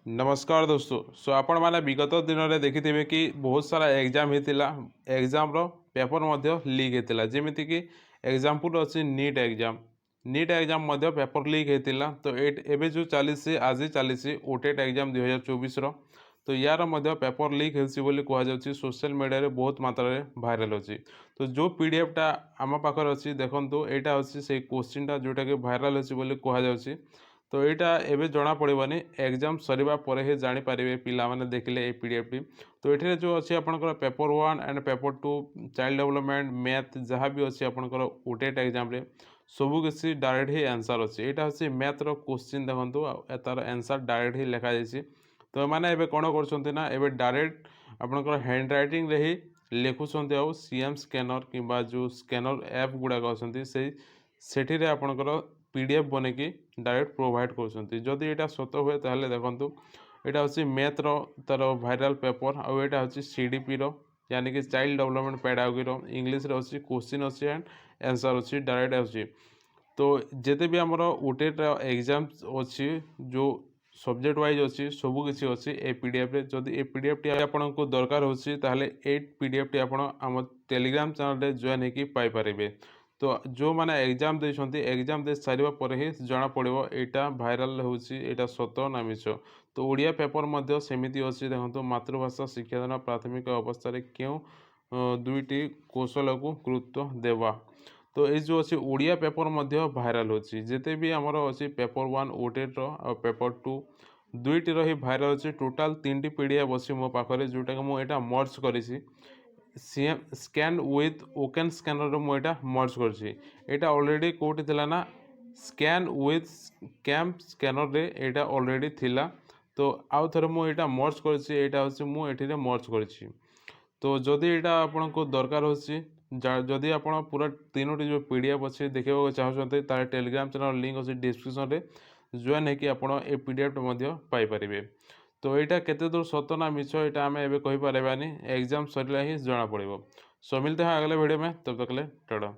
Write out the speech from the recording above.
नमस्कार दोस्तों। आपण मैंने विगत दिन में देखिथे कि बहुत सारा एग्जाम होता एग्जाम पेपर लीक होता जमीक कि एग्जाम्पल अच्छी नीट एग्जाम पेपर लीक होता। तो एबे जो चली आज चली ओटेट एग्जाम 2024 तो यार पेपर लीक होली कहुच्छी सोशल मीडिया रे बहुत मात्रा रे भाइराल अच्छी। तो जो पीडीएफटा आम पाखे अच्छी देखो यहाँ अच्छी से क्वेश्चनटा जोटा कि भाइराल अच्छी कहुच्छी। तो यहाँ एवं जना पड़वानी एग्जाम सरीबा पर ही जानीपारे पिला माने देखिले पीडीएफ टी। तो ये जो अच्छी आपंकर paper 1 and paper 2 child development math जहाँ भी अच्छी आपंकर ओटेट एग्जाम रे सबू किसी डायरेक्ट ही आंसर अच्छी। यहाँ हूँ मैथ रो क्वेश्चन देखो तार आंसर डायरेक्ट ही लिखा जाइए। तो मैंने एवं कौन कर डायरेक्ट आपंकर हैंड रईटिंग रे ही लिखुंट आ सीएम स्कैनर कि जो स्कैनर ऐप गुड़ाक अच्छी से आपंकर पीडीएफ बनैकी डायरेक्ट प्रोवाइड करदी यहाँ सत हुए ताहले देखंतु यहाँ हूँ मैथ रो तार भाइराल पेपर आउ यहाँ हूँ सीडीपी रो यानी कि चाइल्ड डेवलपमेंट पेडागोगी रो इंग्लिश रे अच्छी क्वेश्चन अच्छी एंड आंसर अच्छी डायरेक्ट अच्छी। तो जिते भी आमर ओटेट एग्जाम अच्छी जो सब्जेक्ट वाइज अच्छी सबू किसी अच्छी ए पीडीएफ रे जदि ए पीडीएफ टी आपको दरकार होची ताहले ए पीडीएफ टी आपण आम टेलीग्राम चैनल रे जॉइन होकी पाई परिबे। तो जो मैंने एग्जाम देछंती एग्जाम दे सारिबा पर ही जना पड़िबो एटा भाइराल होची एटा सत ना मिछ। तो ओडिया पेपर मध्य सेमिति अच्छी देखंतु मातृभाषा शिक्षादान प्राथमिक अवस्था रे क्यों दुईटी कौशल को गुरुत्व देवा। तो ये जो अच्छी ओडिया पेपर मध्य भाइराल होची जिते भी आमर अच्छी पेपर 1 ओटेट रो पेपर 2 दुईटी ही भाइराल अच्छी टोटाल 3टी पीडीएफ अच्छी मो पाखरे जोटा कि मुझे मर्ज करी CM scan with Oaken scanner मुझे मर्ज कर ऑलरेडी कौटी थिला ना स्कैन विथ कैम्प स्कैनर रे एटा ऑलरेडी थिला। तो आउ थे मुझे मर्ज कर मुझे मर्ज कर। तो जदि यहाँ आपन को दरकार होची जदि आप पूरा 3टी जो पीडीएफ अच्छे देखा चाहते तार टेलीग्राम चैनल लिंक अच्छी डिस्क्रिप्शन रे जॉइन होकर आप पीडीएफ पाइपर। तो यहाँ केते दूर सत ना मिछ यहाँ आम एवं कहीपरानी एग्जाम सरला ही जना पड़ो। सो मिलते हैं अगले वीडियो में, तब तक ले टाटा।